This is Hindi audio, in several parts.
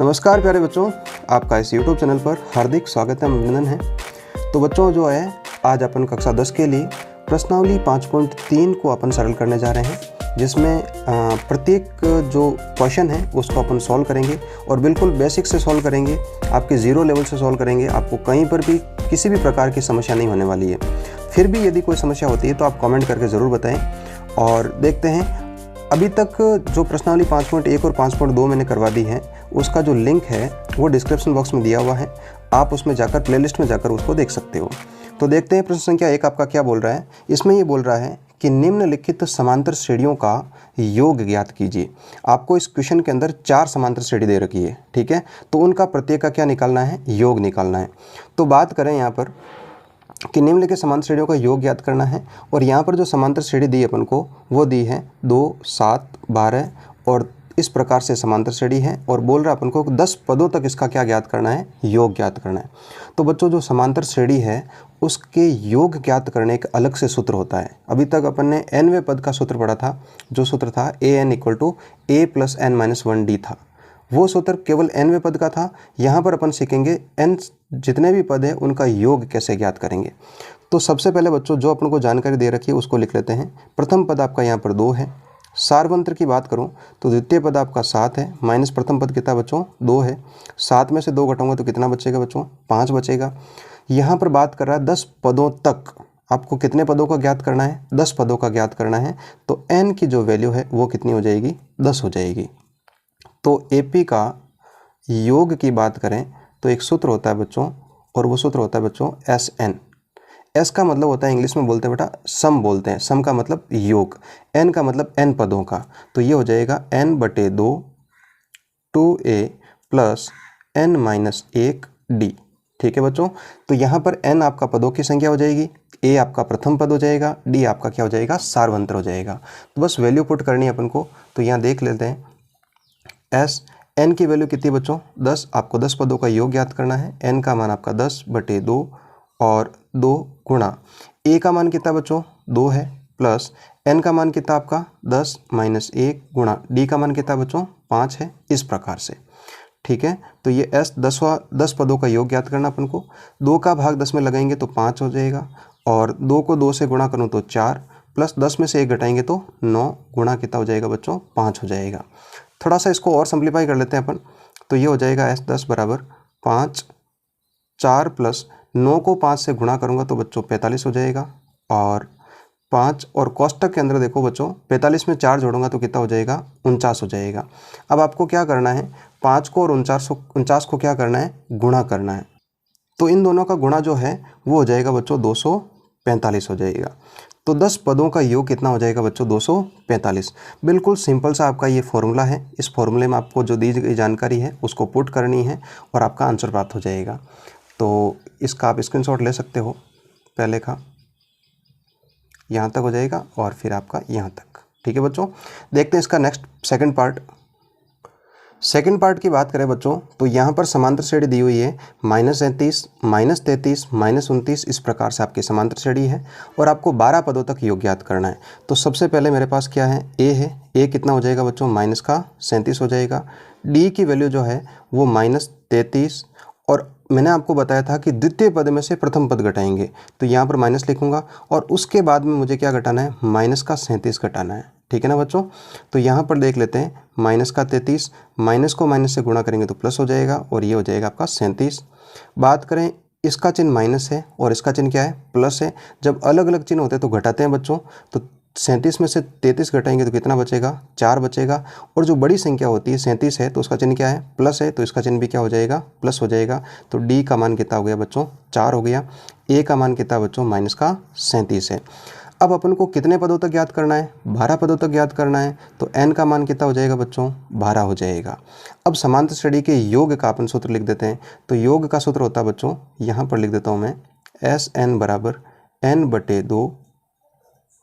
नमस्कार प्यारे बच्चों, आपका इस YouTube चैनल पर हार्दिक स्वागत है, अभिनंदन है। तो बच्चों जो है आज अपन कक्षा 10 के लिए प्रश्नावली 5.3 को अपन सरल करने जा रहे हैं, जिसमें प्रत्येक जो क्वेश्चन है उसको अपन सॉल्व करेंगे और बिल्कुल बेसिक से सॉल्व करेंगे, आपके ज़ीरो लेवल से सॉल्व करेंगे। आपको कहीं पर भी किसी भी प्रकार की समस्या नहीं होने वाली है। फिर भी यदि कोई समस्या होती है तो आप कमेंट करके ज़रूर बताएं। और देखते हैं अभी तक जो प्रश्नावली 5.1 और 5.2 मैंने करवा दी है, उसका जो लिंक है वो डिस्क्रिप्शन बॉक्स में दिया हुआ है। आप उसमें जाकर प्लेलिस्ट में जाकर उसको देख सकते हो। तो देखते हैं प्रश्न संख्या 1 आपका क्या बोल रहा है। इसमें ये बोल रहा है कि निम्नलिखित समांतर श्रेणियों का योग ज्ञात कीजिए। आपको इस क्वेश्चन के अंदर 4 समांतर श्रेणी दे रखी है, ठीक है। तो उनका प्रत्येक का क्या निकालना है, योग निकालना है। तो बात करें यहाँ पर कि निम्नलिखित समांतर श्रेणियों का योग ज्ञात करना है। और यहाँ पर जो समांतर श्रेणी दी अपन को वो दी है 2, 7, 12 और इस प्रकार से समांतर श्रेणी है। और बोल रहा अपन को 10 पदों तक इसका क्या ज्ञात करना है, योग ज्ञात करना है। तो बच्चों जो समांतर श्रेणी है उसके योग ज्ञात करने एक अलग से सूत्र होता है। अभी तक अपन ने nवें पद का सूत्र पढ़ा था, जो सूत्र था an = a + n-1d था। वो सूत्र केवल nवें पद का था। यहाँ पर अपन सीखेंगे n जितने भी पद हैं उनका योग कैसे ज्ञात करेंगे। तो सबसे पहले बच्चों जो अपन को जानकारी दे रखी है उसको लिख लेते हैं। प्रथम पद आपका यहाँ पर 2 है। सार्वंत्र की बात करूँ तो द्वितीय पद आपका 7 है, माइनस प्रथम पद कितना बच्चों 2 है। 7 में से 2 घटाऊंगा तो कितना बचेगा बच्चों, 5 बचेगा। यहाँ पर बात कर रहा है 10 पदों तक। आपको कितने पदों का ज्ञात करना है, 10 पदों का ज्ञात करना है। तो n की जो वैल्यू है वो कितनी हो जाएगी, 10 हो जाएगी। तो AP का योग की बात करें तो एक सूत्र होता है बच्चों, और वो सूत्र होता है बच्चों SN। S का मतलब होता है, इंग्लिश में बोलते हैं बेटा सम बोलते हैं। सम का मतलब योग, n का मतलब n पदों का। तो ये हो जाएगा n/2 2a + n-1d। ठीक है बच्चों। तो यहाँ पर n आपका पदों की संख्या हो जाएगी, a आपका प्रथम पद हो जाएगा, d आपका क्या हो जाएगा, सार्वंत्र हो जाएगा। तो बस वैल्यू पुट करनी है अपन को। तो यहाँ देख लेते हैं S n की वैल्यू कितनी बच्चों, 10। आपको 10 पदों का योग ज्ञात करना है। n का मान आपका 10/2 और 2 गुणा a का मान कितना बच्चों 2 है, प्लस n का मान कितना आपका 10 - 1 गुणा d का मान कितना बच्चों 5 है, इस प्रकार से। ठीक है। तो ये S 10 पदों का योग ज्ञात करना अपन को। 2 का भाग 10 में लगाएंगे तो 5 हो जाएगा, और 2 को 2 से गुणा करूँ तो 4, प्लस 10 में से 1 घटाएंगे तो 9 गुणा कितना हो जाएगा बच्चों 5 हो जाएगा। थोड़ा सा इसको और सिंप्लीफाई कर लेते हैं अपन। तो ये हो जाएगा S 10 = 5, 4 प्लस 9 को 5 से गुणा करूंगा तो बच्चों 45 हो जाएगा, और 5 और कोष्टक के अंदर देखो बच्चों 45 में 4 जोड़ूंगा तो कितना हो जाएगा 49 हो जाएगा। अब आपको क्या करना है, 5 को और 49 को क्या करना है, गुणा करना है। तो इन दोनों का गुणा जो है वो हो जाएगा बच्चों 245 हो जाएगा। तो 10 पदों का योग कितना हो जाएगा बच्चों 245। बिल्कुल सिंपल सा आपका ये फॉर्मूला है। इस फॉर्मूले में आपको जो दी गई जानकारी है उसको पुट करनी है और आपका आंसर प्राप्त हो जाएगा। तो इसका आप स्क्रीनशॉट ले सकते हो। पहले का यहाँ तक हो जाएगा और फिर आपका यहाँ तक। ठीक है बच्चों। देखते हैं इसका नेक्स्ट सेकंड पार्ट की बात करें बच्चों तो यहाँ पर समांतर श्रेणी दी हुई है -33, -33, -29। इस प्रकार से आपकी समांतर श्रेणी है और आपको 12 पदों तक योग ज्ञात करना है। तो सबसे पहले मेरे पास क्या है, a है। a कितना हो जाएगा बच्चों -37 हो जाएगा। d की वैल्यू जो है वो -33, और मैंने आपको बताया था कि द्वितीय पद में से प्रथम पद घटाएंगे, तो यहाँ पर माइनस लिखूंगा और उसके बाद में मुझे क्या घटाना है, -37 घटाना है। ठीक है ना बच्चों। तो यहाँ पर देख लेते हैं -33, माइनस को माइनस से गुणा करेंगे तो प्लस हो जाएगा, और ये हो जाएगा आपका 37। बात करें इसका चिन्ह माइनस है और इसका चिन्ह क्या है, प्लस है। जब अलग अलग चिन्ह होते हैं तो घटाते हैं बच्चों। तो 37 में से 33 घटाएंगे तो कितना बचेगा, 4 बचेगा। और जो बड़ी संख्या होती है 37 है तो उसका चिन्ह क्या है, प्लस है, तो इसका चिन्ह भी क्या हो जाएगा, प्लस हो जाएगा। तो d का मान कितना हो गया बच्चों 4 हो गया। a का मान कितना बच्चों -37 है। अब अपन को कितने पदों तक ज्ञात करना है, 12 पदों तक ज्ञात करना है। तो n का मान कितना हो जाएगा बच्चों 12 हो जाएगा। अब समांतर श्रेणी के योग का अपन सूत्र लिख देते हैं। तो योग का सूत्र होता है बच्चों, यहाँ पर लिख देता हूँ मैं, SN = n/2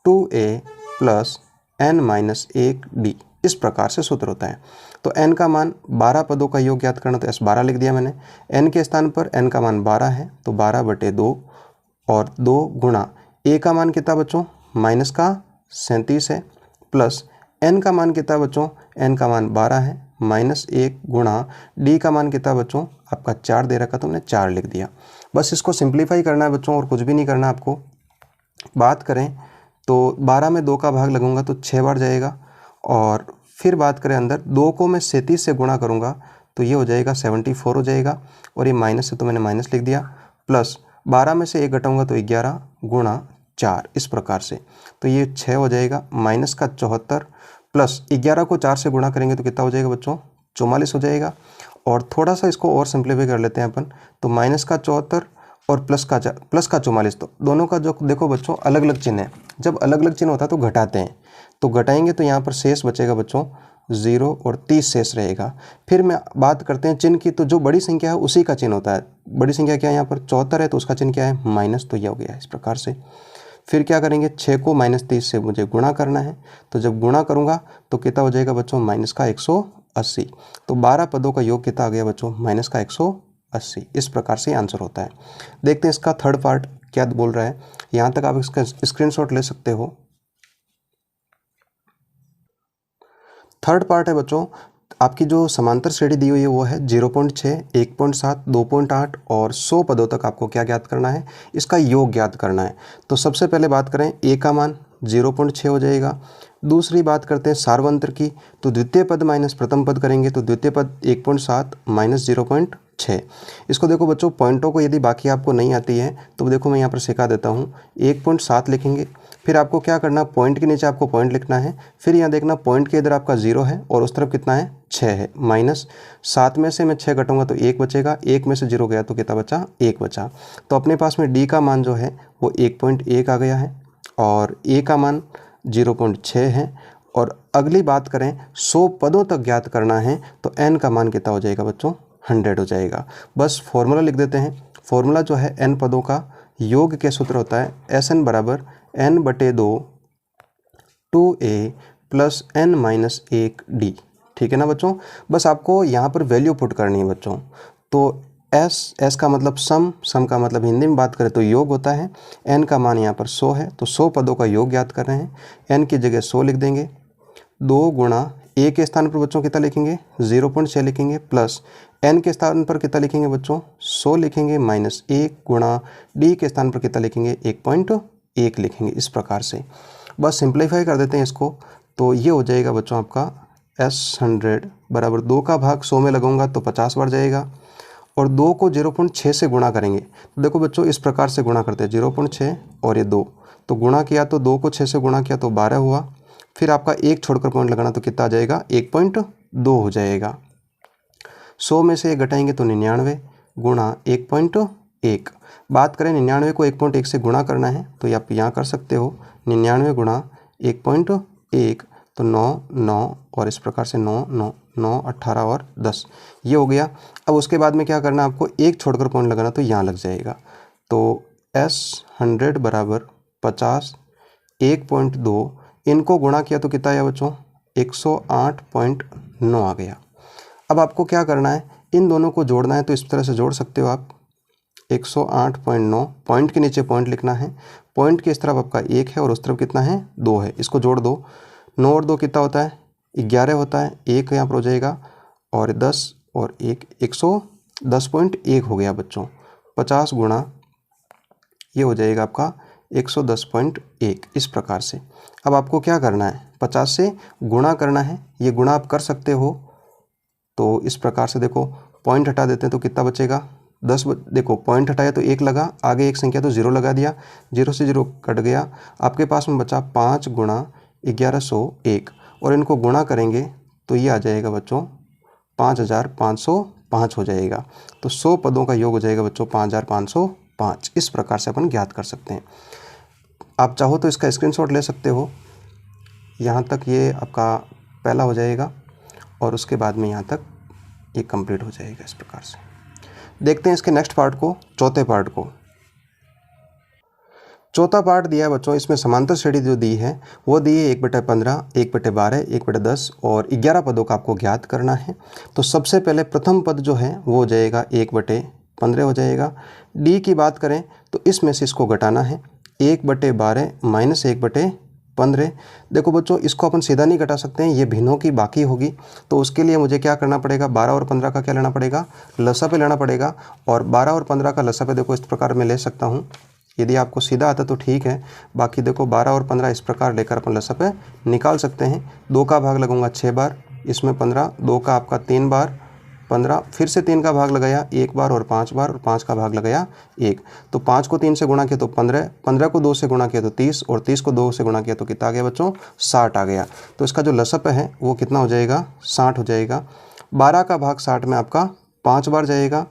2a + n-1d। इस प्रकार से सूत्र होता है। तो n का मान 12 पदों का योग ज्ञात करना, तो S 12 लिख दिया मैंने। n के स्थान पर n का मान 12 है तो 12/2 और 2 गुणा a का मान कितना बच्चों -37 है, प्लस n का मान कितना बच्चों, n का मान 12 है -1 गुणा डी का मान कितना बच्चों आपका 4 दे रखा, तो हमने 4 लिख दिया। बस इसको सिंप्लीफाई करना है बच्चों और कुछ भी नहीं करना आपको। बात करें तो 12 में 2 का भाग लगूंगा तो 6 बार जाएगा, और फिर बात करें अंदर 2 को मैं 37 से गुणा करूंगा तो ये हो जाएगा 74 हो जाएगा, और ये माइनस से तो मैंने माइनस लिख दिया, प्लस 12 में से 1 घटाऊंगा तो 11 गुणा 4 इस प्रकार से, तो ये 6 हो जाएगा, माइनस का 74 प्लस 11 को 4 से गुणा करेंगे तो कितना हो जाएगा बच्चों 44 हो जाएगा। और थोड़ा सा इसको और सिंप्लीफाई कर लेते हैं अपन, तो माइनस का 74 और प्लस का 44, तो दोनों का जो देखो बच्चों अलग अलग चिन्ह है, जब अलग अलग चिन्ह होता है तो घटाते हैं, तो घटाएंगे तो यहाँ पर शेष बचेगा बच्चों 0 और 30 शेष रहेगा। फिर मैं बात करते हैं चिन्ह की, तो जो बड़ी संख्या है उसी का चिन्ह होता है। बड़ी संख्या क्या है यहाँ पर 74 है, तो उसका चिन्ह क्या है माइनस, तो यह हो गया इस प्रकार से। फिर क्या करेंगे 6 को -30 से मुझे गुणा करना है, तो जब गुणा करूँगा तो कितना हो जाएगा बच्चों माइनस का 180, तो 12 पदों का योग कितना आ गया बच्चों माइनस का 180। इस प्रकार से आंसर होता है। देखते हैं इसका थर्ड पार्ट क्या बोल रहा है। यहाँ तक आप इसका स्क्रीनशॉट ले सकते हो। थर्ड पार्ट है बच्चों, आपकी जो समांतर श्रेणी दी हुई है वो है 0.6, 1.7, 2.8 और 100 पदों तक आपको क्या ज्ञात करना है, इसका योग ज्ञात करना है। तो सबसे पहले बात करें ए का मान 0.6 हो जाएगा। दूसरी बात करते हैं सार्वंत्र की, तो द्वितीय पद माइनस प्रथम पद करेंगे तो द्वितीय पद 1.7 माइनस 0.6। इसको देखो बच्चों पॉइंटों को यदि बाकी आपको नहीं आती है तो देखो मैं यहाँ पर सिखा देता हूँ। 1.7 लिखेंगे, फिर आपको क्या करना पॉइंट के नीचे आपको पॉइंट लिखना है, फिर यहाँ देखना पॉइंट के इधर आपका 0 है और उस तरफ कितना है 6 है, माइनस 7 में से मैं 6 घटाऊंगा तो 1 बचेगा, 1 में से 0 गया तो कितना बचा 1 बचा। तो अपने पास में डी का मान जो है वो 1.1 आ गया है और ए का मान 0.6 है। और अगली बात करें 100 पदों तक ज्ञात करना है तो एन का मान कितना हो जाएगा बच्चों 100 हो जाएगा। बस फॉर्मूला लिख देते हैं। फॉर्मूला जो है एन पदों का योग के सूत्र होता है एस एन बराबर n/2 2a plus n-1 d। ठीक है ना बच्चों। बस आपको यहाँ पर वैल्यू पुट करनी है बच्चों। तो एस का मतलब सम का मतलब हिंदी में बात करें तो योग होता है। एन का मान यहाँ पर 100 है तो 100 पदों का योग ज्ञात कर रहे हैं। एन की जगह 100 लिख देंगे, 2 गुणा ए के स्थान पर बच्चों कितना लिखेंगे 0.6 लिखेंगे, प्लस एन के स्थान पर कितना लिखेंगे बच्चों 100 लिखेंगे, माइनस 1 गुणा डी के स्थान पर कितना लिखेंगे 1.1 लिखेंगे। इस प्रकार से बस सिंप्लीफाई कर देते हैं इसको। तो ये हो जाएगा बच्चों आपका S100 बराबर 2 का भाग 100 में लगाऊंगा तो 50 बार जाएगा और 2 को 0.6 से गुणा करेंगे। तो देखो बच्चों इस प्रकार से गुणा करते हैं 0.6 और ये 2, तो गुणा किया तो 2 को 6 से गुणा किया तो 12 हुआ। फिर आपका एक छोड़कर पॉइंट लगाना तो कितना आ जाएगा 1.2 हो जाएगा। 100 में से 1 घटाएंगे तो 99 गुणा 1.1। बात करें 99 को 1.1 से गुणा करना है तो ये आप यहाँ कर सकते हो 99 गुणा 1.1 तो 9 और इस प्रकार से 9 9 9 18 और 10 ये हो गया। अब उसके बाद में क्या करना है आपको एक छोड़कर पॉइंट लगाना तो यहाँ लग जाएगा। तो S100 बराबर 50 1.2 इनको गुणा किया तो कितना आया बच्चों 108.9 आ गया। अब आपको क्या करना है इन दोनों को जोड़ना है तो इस तरह से जोड़ सकते हो आप 108.9 पॉइंट के नीचे पॉइंट लिखना है। पॉइंट की इस तरफ आपका 1 है और उस तरफ कितना है 2 है, इसको जोड़ दो। 9 और 2 कितना होता है 11 होता है, 1 यहाँ पर हो जाएगा और 10 और 1 110.1 हो गया बच्चों। 50 गुणा ये हो जाएगा आपका 110.1 इस प्रकार से। अब आपको क्या करना है 50 से गुणा करना है, ये गुणा आप कर सकते हो। तो इस प्रकार से देखो पॉइंट हटा देते हैं तो कितना बचेगा 10। देखो पॉइंट हटाया तो 1 लगा, आगे एक संख्या तो 0 लगा दिया, 0 से 0 कट गया, आपके पास में बचा 5 गुणा 1101 और इनको गुणा करेंगे तो ये आ जाएगा बच्चों 5505 हो जाएगा। तो 100 पदों का योग हो जाएगा बच्चों 5505। इस प्रकार से अपन ज्ञात कर सकते हैं। आप चाहो तो इसका स्क्रीनशॉट ले सकते हो। यहाँ तक ये आपका पहला हो जाएगा और उसके बाद में यहाँ तक ये कंप्लीट हो जाएगा। इस प्रकार से देखते हैं इसके नेक्स्ट पार्ट को, चौथे पार्ट को। चौथा पार्ट दिया है बच्चों, इसमें समांतर श्रेणी जो दी है वो दी है 1/15, 1/12, 1/10 और 11 पदों का आपको ज्ञात करना है। तो सबसे पहले प्रथम पद जो है वो हो जाएगा 1/15 हो जाएगा। डी की बात करें तो इसमें से इसको घटाना है 1/12 माइनस 1/15 15। देखो बच्चों, इसको अपन सीधा नहीं घटा सकते हैं, ये भिन्नों की बाकी होगी, तो उसके लिए मुझे क्या करना पड़ेगा, 12 और 15 का क्या लेना पड़ेगा, लसा पे लेना पड़ेगा। और 12 और 15 का लसा पे देखो इस प्रकार मैं ले सकता हूँ, यदि आपको सीधा आता तो ठीक है, बाकी देखो 12 और 15 इस प्रकार लेकर अपन लसा पे निकाल सकते हैं। 2 का भाग लगूंगा 6 बार, इसमें 15, 2 का आपका 3 बार 15, फिर से 3 का भाग लगाया 1 बार और 5 बार, और 5 का भाग लगाया 1। तो 5 को 3 से गुणा किया तो 15, 15 को 2 से गुणा किया तो 30, और 30 को 2 से गुणा किया तो कितना आ गया बच्चों, 60 आ गया। तो इसका जो लसप है वो कितना हो जाएगा, 60 हो जाएगा। 12 का भाग 60 में आपका 5 बार जाएगा,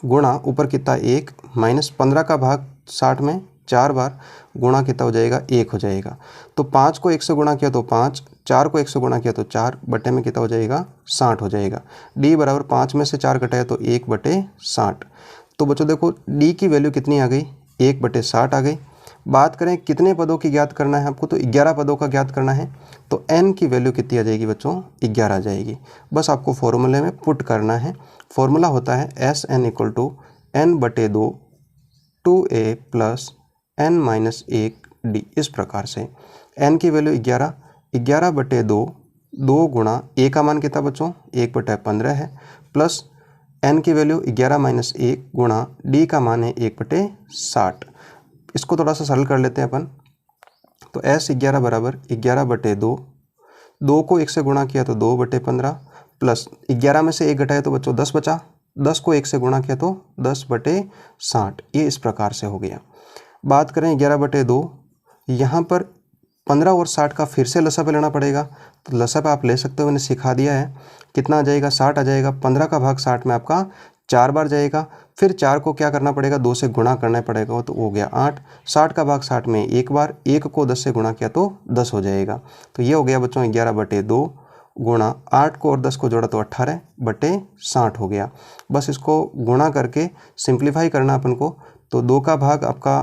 गुणा ऊपर कितना 1, माइनस 15 का भाग 60 में 4 बार, गुणा कितना हो जाएगा, 1 हो जाएगा। तो 5 को 1 से गुणा किया तो 5, 4 को 1 से गुणा किया तो 4, बटे में कितना हो जाएगा, 60 हो जाएगा। d बराबर 5 में से 4 घटाया तो 1 बटे 60। तो बच्चों देखो d की वैल्यू कितनी आ गई, 1 बटे 60 आ गई। बात करें कितने पदों की ज्ञात करना है आपको, तो 11 पदों का ज्ञात करना है। तो n की वैल्यू कितनी आ जाएगी बच्चों, 11 आ जाएगी। बस आपको फॉर्मूले में पुट करना है। फॉर्मूला होता है SN इक्वल टू n बटे 2 2a plus n minus 1d। इस प्रकार से n की वैल्यू 11, 11 बटे 2, 2 गुणा a का मान कितना बच्चों, 1 बटे 15 है, प्लस n की वैल्यू 11 माइनस 1 गुणा d का मान है 1 बटे 60। इसको थोड़ा सा सरल कर लेते हैं अपन। तो S11 बराबर 11 बटे 2, 2 को 1 से गुणा किया तो 2 बटे 15, प्लस 11 में से 1 घटाया तो बच्चों 10 बचा, 10 को 1 से गुणा किया तो 10 बटे 60। ये इस प्रकार से हो गया। बात करें 11 बटे 2, यहाँ पर 15 और 60 का फिर से लसा पे लेना पड़ेगा। तो लसा पे आप ले सकते हो, मैंने सिखा दिया है। कितना आ जाएगा, 60 आ जाएगा। 15 का भाग 60 में आपका 4 बार जाएगा, फिर 4 को क्या करना पड़ेगा, 2 से गुणा करना पड़ेगा, तो हो गया 8। 60 का भाग 60 में 1 बार, 1 को 10 से गुणा किया तो 10 हो जाएगा। तो ये हो गया बच्चों 11 बटे 2 गुणा 8 को और 10 को जोड़ा तो 18 बटे 60 हो गया। बस इसको गुणा करके सिंप्लीफाई करना अपन को। तो 2 का भाग आपका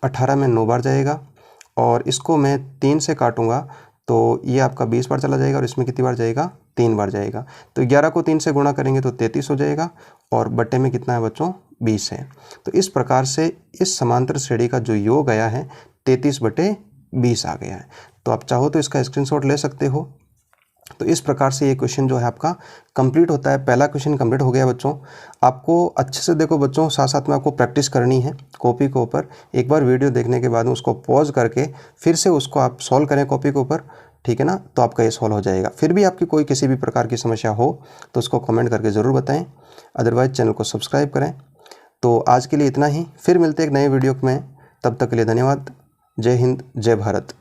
18 में 9 बार जाएगा, और इसको मैं 3 से काटूंगा तो ये आपका 20 बार चला जाएगा, और इसमें कितनी बार जाएगा, 3 बार जाएगा। तो 11 को 3 से गुणा करेंगे तो 33 हो जाएगा, और बटे में कितना है बच्चों, 20 है। तो इस प्रकार से इस समांतर श्रेणी का जो योग आया है 33 बटे 20 आ गया है। तो आप चाहो तो इसका स्क्रीनशॉट ले सकते हो। तो इस प्रकार से ये क्वेश्चन जो है आपका कंप्लीट होता है। पहला क्वेश्चन कंप्लीट हो गया बच्चों। आपको अच्छे से देखो बच्चों, साथ साथ में आपको प्रैक्टिस करनी है कॉपी के ऊपर। एक बार वीडियो देखने के बाद उसको पॉज करके फिर से उसको आप सॉल्व करें कॉपी के ऊपर, ठीक है ना। तो आपका ये सॉल्व हो जाएगा। फिर भी आपकी कोई किसी भी प्रकार की समस्या हो तो उसको कमेंट करके ज़रूर बताएँ। अदरवाइज चैनल को सब्सक्राइब करें। तो आज के लिए इतना ही, फिर मिलते हैं एक नए वीडियो में। तब तक के लिए धन्यवाद। जय हिंद, जय भारत।